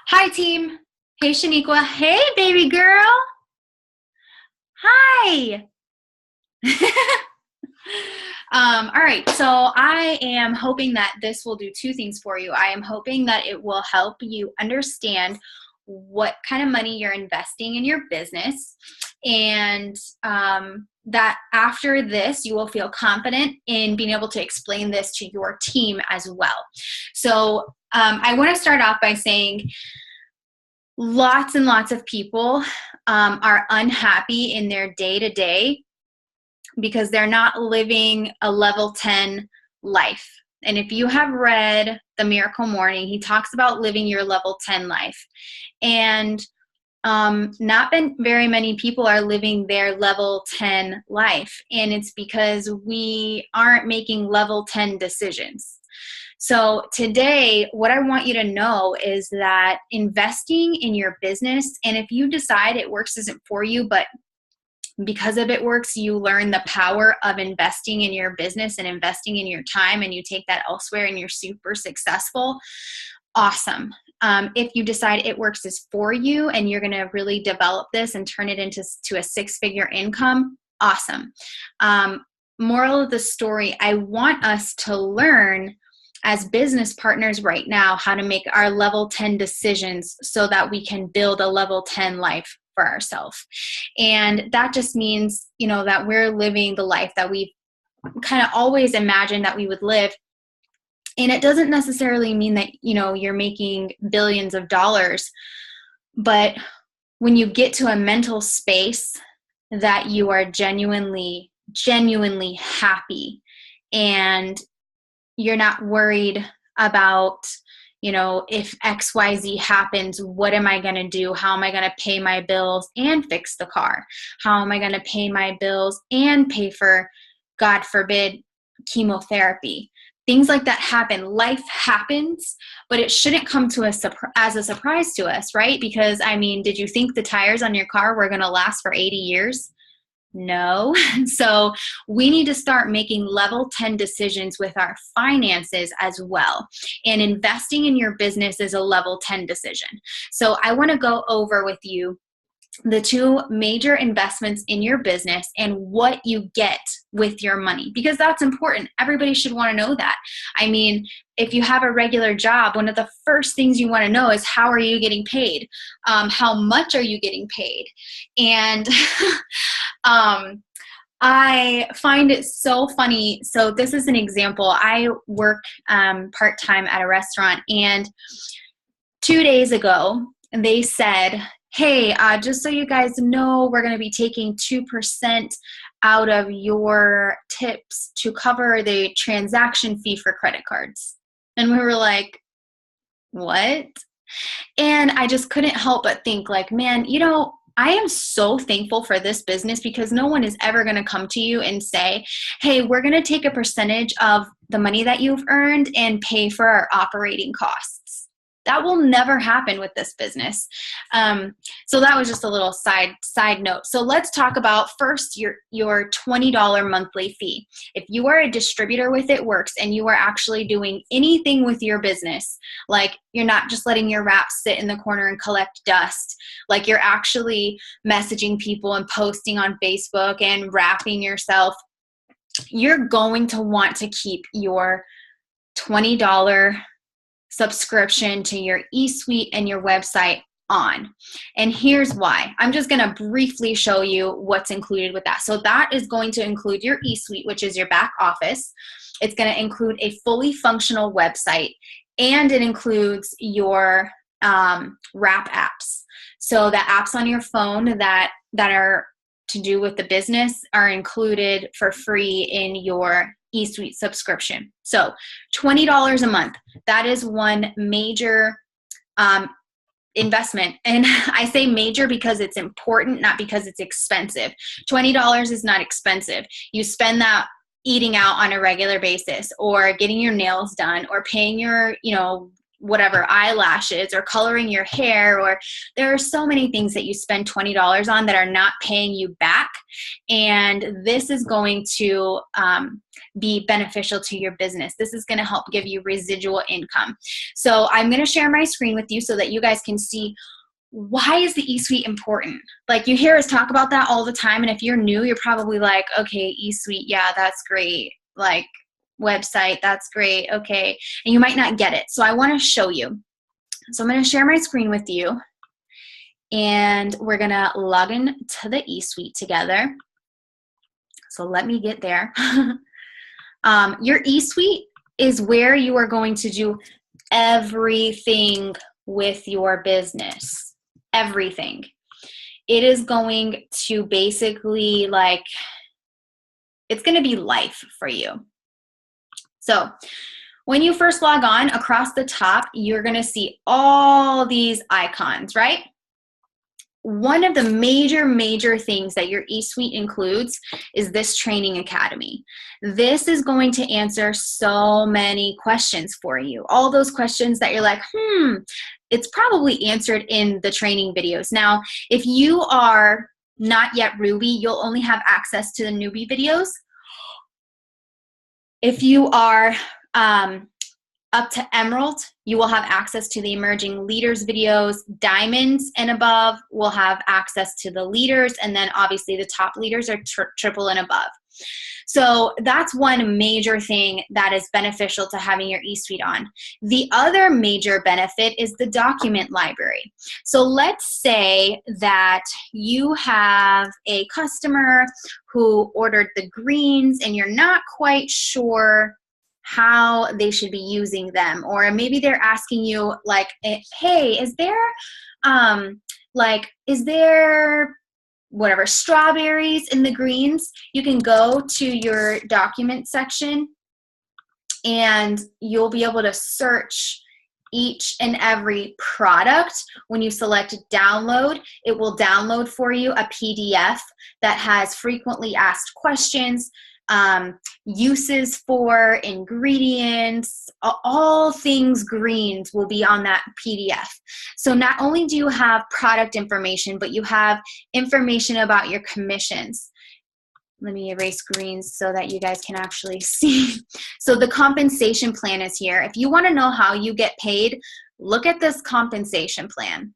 Hi, team. Hey, Shaniqua. Hey, baby girl. Hi. All right, so I am hoping that this will do two things for you. I am hoping that it will help you understand what kind of money you're investing in your business, and that after this, you will feel confident in being able to explain this to your team as well. So I want to start off by saying lots and lots of people are unhappy in their day-to-day because they're not living a level 10 life. And if you have read The Miracle Morning, he talks about living your level 10 life. And not very many people are living their level 10 life. And it's because we aren't making level 10 decisions. So today, what I want you to know is that investing in your business, and if you decide it works isn't for you, but because of it works, you learn the power of investing in your business and investing in your time, and you take that elsewhere and you're super successful. Awesome. If you decide it works is for you and you're going to really develop this and turn it into a six-figure income, awesome. Moral of the story, I want us to learn as business partners right now how to make our level 10 decisions so that we can build a level 10 life for ourselves. And that just means, that we're living the life that we've kind of always imagined that we would live. And it doesn't necessarily mean that, you're making billions of dollars, but when you get to a mental space that you are genuinely happy and you're not worried about, if XYZ happens, what am I going to do? How am I going to pay my bills and fix the car? How am I going to pay my bills and pay for, God forbid, chemotherapy? Things like that happen. Life happens, but it shouldn't come to us as a surprise to us, right? Because, did you think the tires on your car were going to last for 80 years? No. So we need to start making level 10 decisions with our finances as well. And investing in your business is a level 10 decision. So I want to go over with you the two major investments in your business and what you get with your money, because that's important. Everybody should want to know that. If you have a regular job, one of the first things you want to know is how are you getting paid? How much are you getting paid? And I find it so funny. So this is an example. I work part-time at a restaurant, and 2 days ago, they said, hey, just so you guys know, we're going to be taking 2% out of your tips to cover the transaction fee for credit cards. And we were like, what? And I just couldn't help but think man, I am so thankful for this business, because no one is ever going to come to you and say, hey, we're going to take a percentage of the money that you've earned and pay for our operating costs. That will never happen with this business. So that was just a little side note. So let's talk about first your $20 monthly fee. If you are a distributor with It Works and you are actually doing anything with your business, like you're not just letting your wraps sit in the corner and collect dust, like you're actually messaging people and posting on Facebook and wrapping yourself, you're going to want to keep your $20 subscription to your EWheat and your website on. And here's why. I'm just going to briefly show you what's included with that. So that is going to include your EWheat, which is your back office. It's going to include a fully functional website, and it includes your wrap apps. So the apps on your phone that are to do with the business are included for free in your EWheat subscription. So $20 a month. That is one major investment. And I say major because it's important, not because it's expensive. $20 is not expensive. You spend that eating out on a regular basis, or getting your nails done, or paying your, whatever, eyelashes or coloring your hair, or there are so many things that you spend $20 on that are not paying you back. And this is going to be beneficial to your business. This is going to help give you residual income. So I'm going to share my screen with you so that you guys can see, why is the eSuite important? Like, you hear us talk about that all the time. And if you're new, you're probably like, okay, eSuite, yeah, that's great. Like, website, that's great. Okay. And you might not get it. So I want to show you. So I'm going to share my screen with you, and we're going to log in to the eSuite together. So let me get there. Your eSuite is where you are going to do everything with your business. Everything. It is going to basically, like, it's going to be life for you. So when you first log on, across the top, you're going to see all these icons, right? One of the major things that your eSuite includes is this training academy. This is going to answer so many questions for you. All those questions that you're like, it's probably answered in the training videos. Now, if you are not yet Ruby, you'll only have access to the newbie videos. If you are up to Emerald, you will have access to the emerging leaders videos. Diamonds and above will have access to the leaders, and then obviously the top leaders are triple and above. So that's one major thing that is beneficial to having your eSuite on. The other major benefit is the document library. So let's say that you have a customer who ordered the greens and you're not quite sure how they should be using them, or maybe they're asking you like, hey, is there whatever, strawberries in the greens? You can go to your document section and you'll be able to search each and every product. When you select download, it will download for you a PDF that has frequently asked questions, uses for ingredients, all things greens will be on that PDF. So not only do you have product information, but you have information about your commissions. Let me erase greens so that you guys can actually see. So the compensation plan is here. If you want to know how you get paid, look at this compensation plan.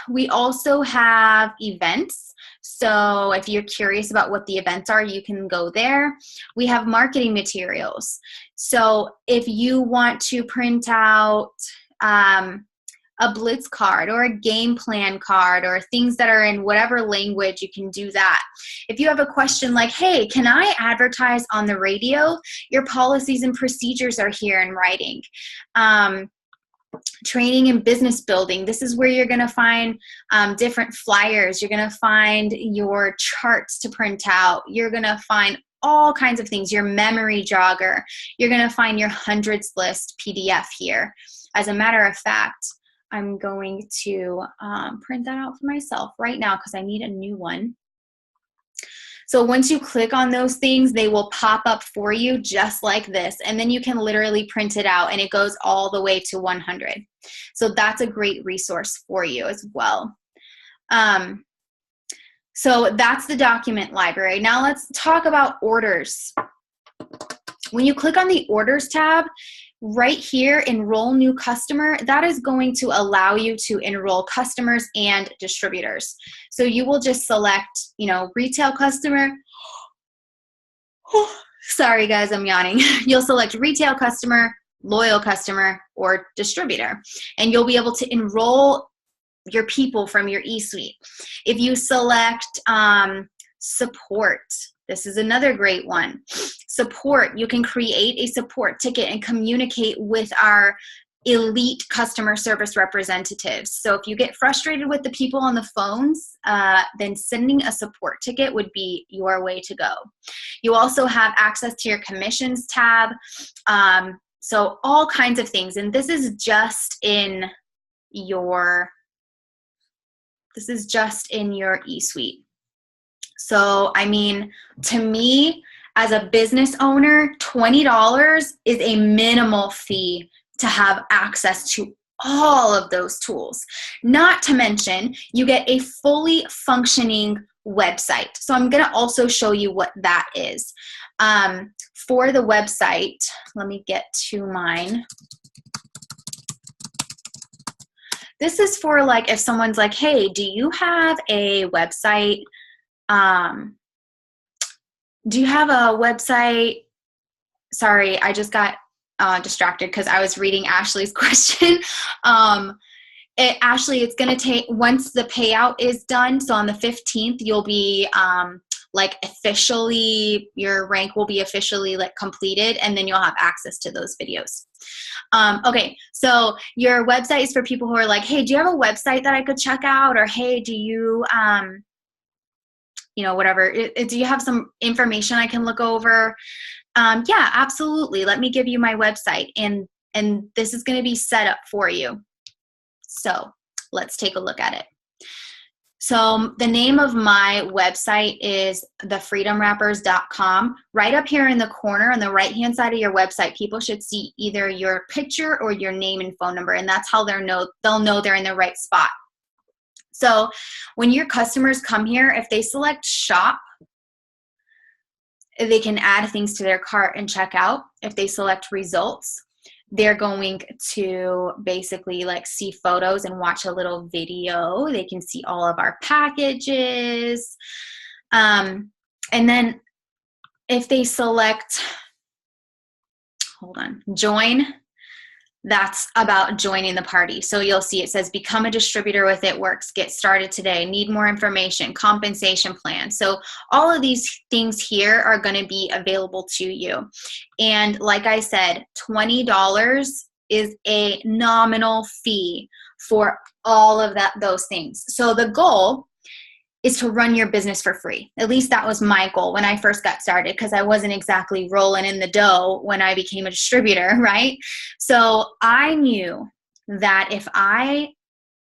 We also have events. So if you're curious about what the events are, you can go there. We have marketing materials. So if you want to print out a blitz card or a game plan card or things that are in whatever language, you can do that. If you have a question like, hey, can I advertise on the radio? Your policies and procedures are here in writing. Training and business building. This is where you're going to find different flyers. You're going to find your charts to print out. You're going to find all kinds of things, your memory jogger. You're going to find your hundreds list PDF here. As a matter of fact, I'm going to print that out for myself right now because I need a new one. So once you click on those things, they will pop up for you just like this. And then you can literally print it out and it goes all the way to 100. So that's a great resource for you as well. So that's the document library. Now let's talk about orders. When you click on the orders tab, right here, enroll new customer, that is going to allow you to enroll customers and distributors. So you will just select, retail customer. Sorry guys, I'm yawning. You'll select retail customer, loyal customer, or distributor, and you'll be able to enroll your people from your eSuite. If you select support, this is another great one. Support, you can create a support ticket and communicate with our elite customer service representatives. So if you get frustrated with the people on the phones, then sending a support ticket would be your way to go. You also have access to your commissions tab. So all kinds of things. And this is just in your eSuite. So, I mean, to me, as a business owner, $20 is a minimal fee to have access to all of those tools. Not to mention, you get a fully functioning website. So I'm going to also show you what that is. For the website, let me get to mine. This is for like if someone's like, hey, do you have a website? Do you have a website? Sorry, I just got distracted because I was reading Ashley's question. Ashley, it's going to take, once the payout is done, so on the 15th, you'll be like officially, your rank will be officially like completed, and then you'll have access to those videos. Okay, so your website is for people who are like, hey, do you have a website that I could check out? Or hey, do you, you know, whatever, do you have some information I can look over? Yeah, absolutely. Let me give you my website, and this is going to be set up for you. So let's take a look at it. So the name of my website is thefreedomwrappers.com. Right up here in the corner on the right-hand side of your website, people should see either your picture or your name and phone number, and that's how they'll know they're in the right spot. So when your customers come here, if they select shop, they can add things to their cart and check out. If they select results, they're going to basically like see photos and watch a little video. They can see all of our packages. And then if they select, hold on, join, that's about joining the party. So you'll see it says become a distributor with It Works, get started today, need more information, compensation plan. So all of these things here are going to be available to you. And like I said, $20 is a nominal fee for all of those things. So the goal is to run your business for free. At least that was my goal when I first got started, because I wasn't exactly rolling in the dough when I became a distributor, right? So I knew that if I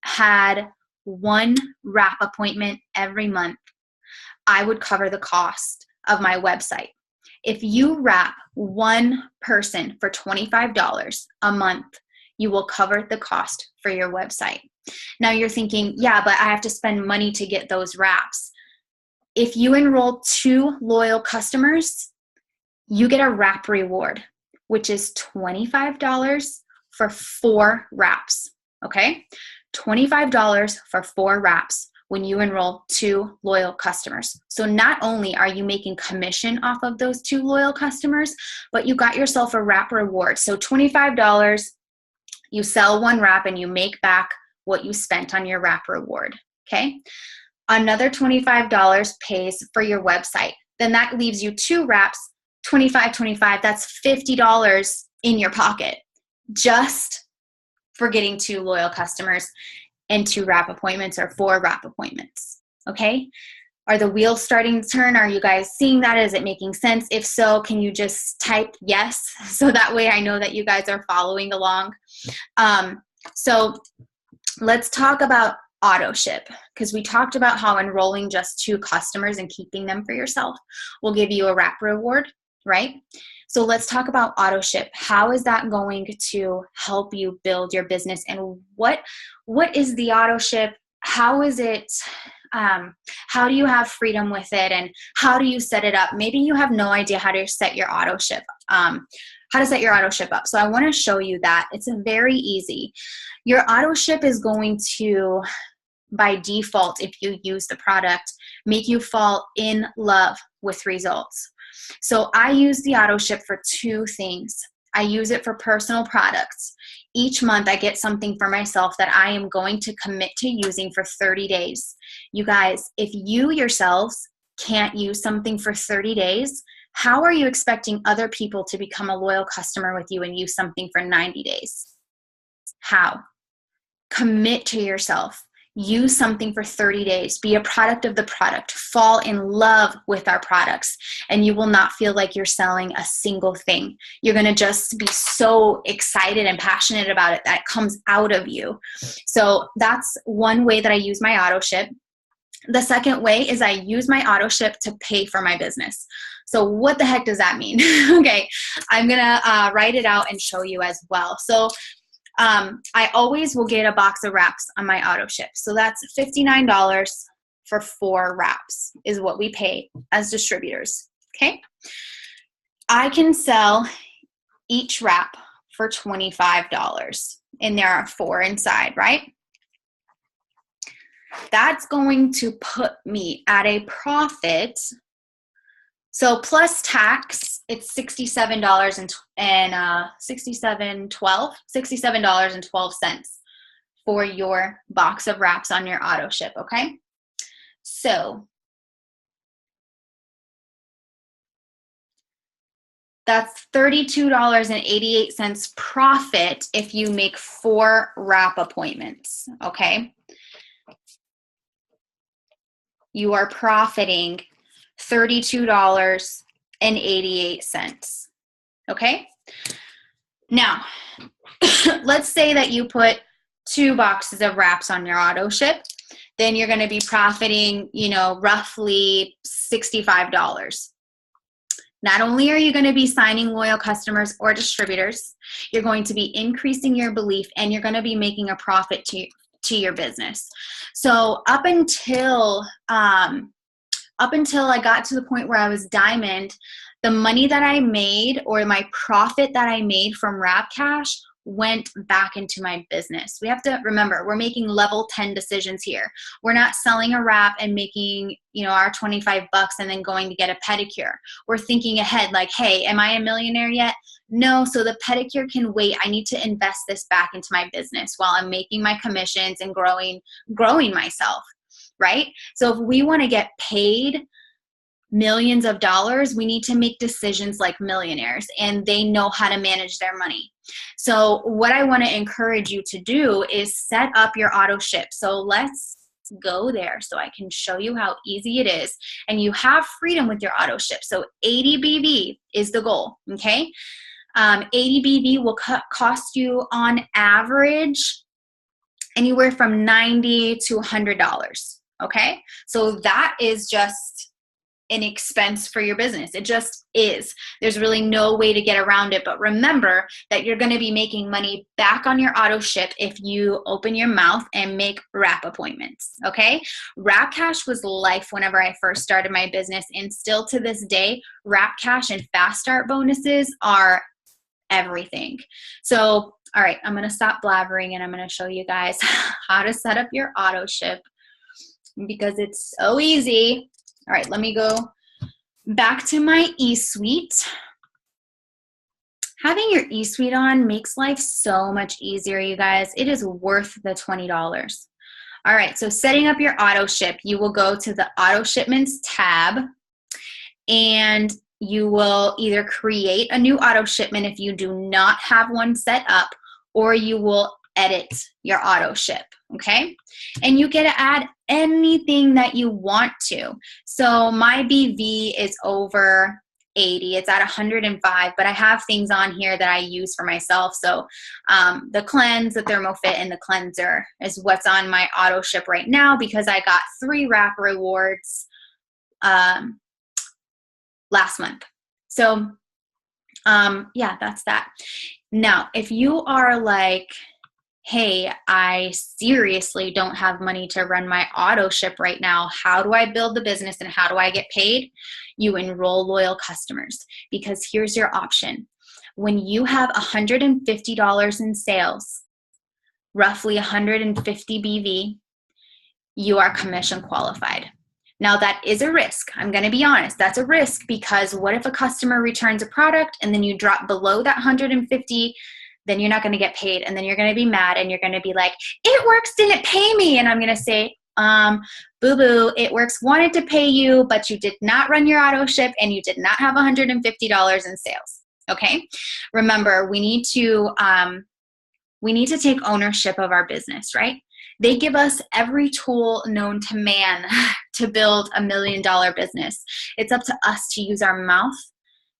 had one wrap appointment every month, I would cover the cost of my website. If you wrap one person for $25 a month, you will cover the cost for your website. Now you're thinking, yeah, but I have to spend money to get those wraps. If you enroll 2 loyal customers, you get a wrap reward, which is $25 for 4 wraps, okay? $25 for 4 wraps when you enroll 2 loyal customers. So not only are you making commission off of those 2 loyal customers, but you got yourself a wrap reward. So $25, you sell 1 wrap and you make back what you spent on your wrap reward, okay? Another $25 pays for your website. Then that leaves you 2 wraps, $25, that's $50 in your pocket just for getting 2 loyal customers and 2 wrap appointments or 4 wrap appointments, okay? Are the wheels starting to turn? Are you guys seeing that? Is it making sense? If so, can you just type yes? So that way I know that you guys are following along. So let's talk about AutoShip, because we talked about how enrolling just 2 customers and keeping them for yourself will give you a wrap reward, right? So let's talk about AutoShip. How is that going to help you build your business, and what is the AutoShip? How is it? How do you have freedom with it, and how do you set it up? Maybe you have no idea how to set your AutoShip. How to set your AutoShip up. So I want to show you that. It's very easy. Your AutoShip is going to, by default, if you use the product, make you fall in love with results. So I use the AutoShip for 2 things. I use it for personal products. Each month I get something for myself that I am going to commit to using for 30 days. You guys, if you yourselves can't use something for 30 days, how are you expecting other people to become a loyal customer with you and use something for 90 days? How? Commit to yourself. Use something for 30 days. Be a product of the product. Fall in love with our products, and you will not feel like you're selling a single thing. You're going to just be so excited and passionate about it that it comes out of you. So that's one way that I use my AutoShip. The second way is I use my AutoShip to pay for my business. So what the heck does that mean? Okay, I'm gonna write it out and show you as well. So I always will get a box of wraps on my AutoShip. So that's $59 for 4 wraps is what we pay as distributors, okay? I can sell each wrap for $25, and there are 4 inside, right? That's going to put me at a profit. So plus tax, it's $67.12 for your box of wraps on your AutoShip, okay? So that's $32.88 profit if you make 4 wrap appointments, okay? You are profiting $32.88, okay? Now, let's say that you put 2 boxes of wraps on your AutoShip, then you're gonna be profiting, you know, roughly $65. Not only are you going to be signing loyal customers or distributors, you're going to be increasing your belief, and you're going to be making a profit to your business. So up until I got to the point where I was diamond, the money that I made, or my profit that I made from Wrap Cash, went back into my business. We have to remember, we're making level 10 decisions here. We're not selling a wrap and making, you know, our 25 bucks and then going to get a pedicure. We're thinking ahead, like, hey, am I a millionaire yet? No, so the pedicure can wait. I need to invest this back into my business while I'm making my commissions and growing myself, right? So if we want to get paid millions of dollars, we need to make decisions like millionaires, and they know how to manage their money. So what I want to encourage you to do is set up your AutoShip. So let's go there so I can show you how easy it is. And you have freedom with your AutoShip. So 80 BV is the goal, okay? 80 BV will cost you on average anywhere from $90 to $100, okay? So that is just an expense for your business. It just is. There's really no way to get around it. But remember that you're going to be making money back on your AutoShip if you open your mouth and make wrap appointments, okay? Wrap Cash was life whenever I first started my business, and still to this day, Wrap Cash and Fast Start bonuses are everything. So, all right, I'm going to stop blabbering, and I'm going to show you guys how to set up your AutoShip, because it's so easy. All right, let me go back to my eSuite. Having your eSuite on makes life so much easier, you guys. It is worth the $20. All right, so setting up your AutoShip, you will go to the Auto Shipments tab, and you will either create a new auto shipment if you do not have one set up, or you will edit your AutoShip, okay? And you get to add anything that you want to. So my BV is over 80. It's at 105, but I have things on here that I use for myself. So the cleanse, the ThermoFit, and the cleanser is what's on my AutoShip right now, because I got 3 wrap rewards last month. So yeah, that's that. Now, if you are like, hey, I seriously don't have money to run my AutoShip right now, how do I build the business and how do I get paid? You enroll loyal customers, because here's your option. When you have $150 in sales, roughly 150 BV, you are commission qualified. Now that is a risk. I'm going to be honest. That's a risk, because what if a customer returns a product and then you drop below that 150? Then you're not going to get paid, and then you're going to be mad, and you're going to be like, it works, didn't pay me. And I'm going to say, boo-boo, it works wanted to pay you, but you did not run your AutoShip, and you did not have $150 in sales, okay? Remember, we need to take ownership of our business, right? They give us every tool known to man to build $1 million business. It's up to us to use our mouth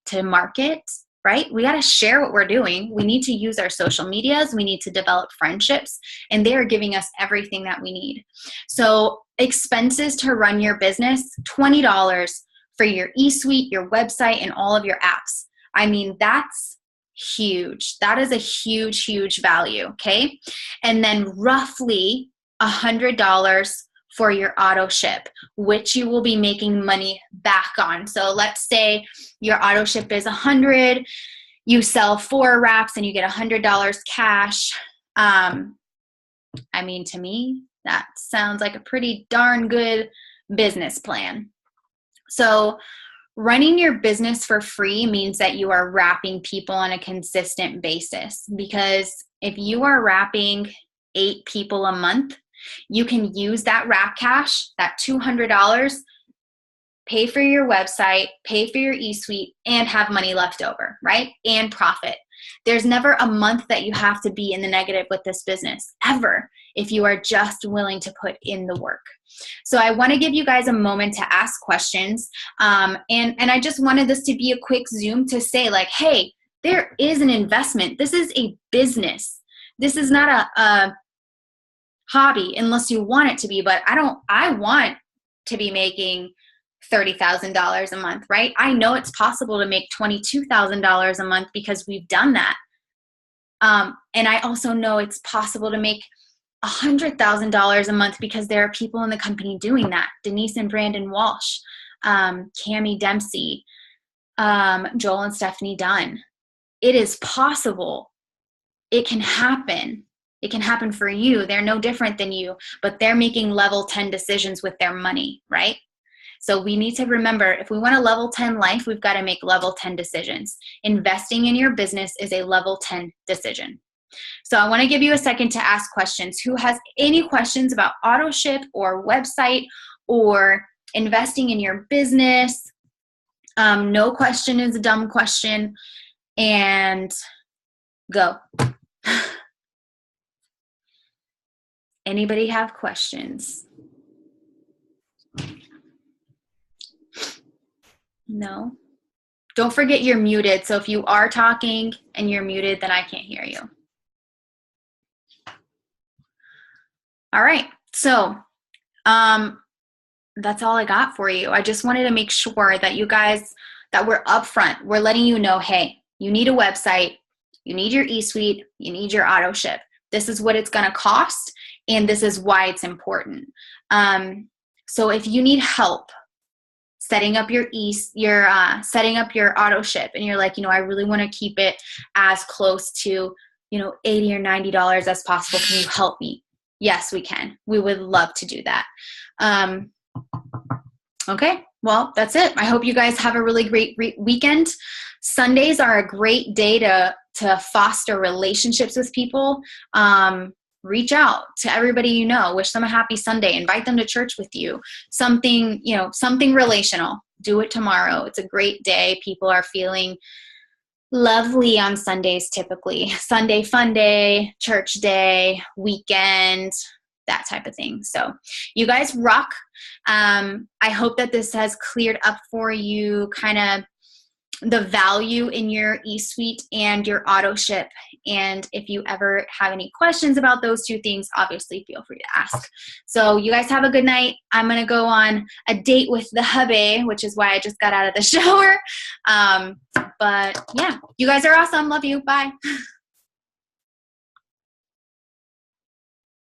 to market, right? We got to share what we're doing. We need to use our social medias. We need to develop friendships, and they are giving us everything that we need. So expenses to run your business, $20 for your eSuite, your website, and all of your apps. I mean, that's huge. That is a huge, huge value, okay? And then roughly $100 for your AutoShip, which you will be making money back on. So let's say your AutoShip is $100, you sell 4 wraps and you get $100 cash. I mean, to me, that sounds like a pretty darn good business plan. So running your business for free means that you are wrapping people on a consistent basis, because if you are wrapping 8 people a month, you can use that wrap cash, that $200, pay for your website, pay for your eSuite, and have money left over, right? And profit. There's never a month that you have to be in the negative with this business, ever, if you are just willing to put in the work. So I want to give you guys a moment to ask questions. And I just wanted this to be a quick Zoom to say, like, hey, there is an investment. This is a business. This is not a hobby unless you want it to be, but I want to be making $30,000 a month, right? I know it's possible to make $22,000 a month because we've done that. And I also know it's possible to make $100,000 a month because there are people in the company doing that. Denise and Brandon Walsh, Cammie Dempsey, Joel and Stephanie Dunn. It is possible. It can happen. It can happen for you. They're no different than you, but they're making level 10 decisions with their money, right? So we need to remember, if we want a level 10 life, we've got to make level 10 decisions. Investing in your business is a level 10 decision. So I want to give you a second to ask questions. Who has any questions about AutoShip or website or investing in your business? No question is a dumb question. And go. Anybody have questions? No? Don't forget you're muted. So if you are talking and you're muted, then I can't hear you. All right. So that's all I got for you. I just wanted to make sure that you guys, that we're upfront. We're letting you know, hey, you need a website, you need your eSuite, you need your AutoShip. This is what it's going to cost, and this is why it's important. So if you need help setting up your setting up your AutoShip, and you're like, I really want to keep it as close to, $80 or $90 as possible. Can you help me? Yes, we can. We would love to do that. Okay, well, that's it. I hope you guys have a really great weekend. Sundays are a great day to foster relationships with people. Reach out to everybody you know. Wish them a happy Sunday. Invite them to church with you. Something relational. Do it tomorrow. It's a great day. People are feeling lovely on Sundays typically. Sunday fun day, church day, weekend, that type of thing. So you guys rock. I hope that this has cleared up for you kind of the value in your eSuite and your AutoShip. And if you ever have any questions about those two things, obviously feel free to ask. So you guys have a good night. I'm going to go on a date with the hubby, which is why I just got out of the shower. But yeah, you guys are awesome. Love you. Bye.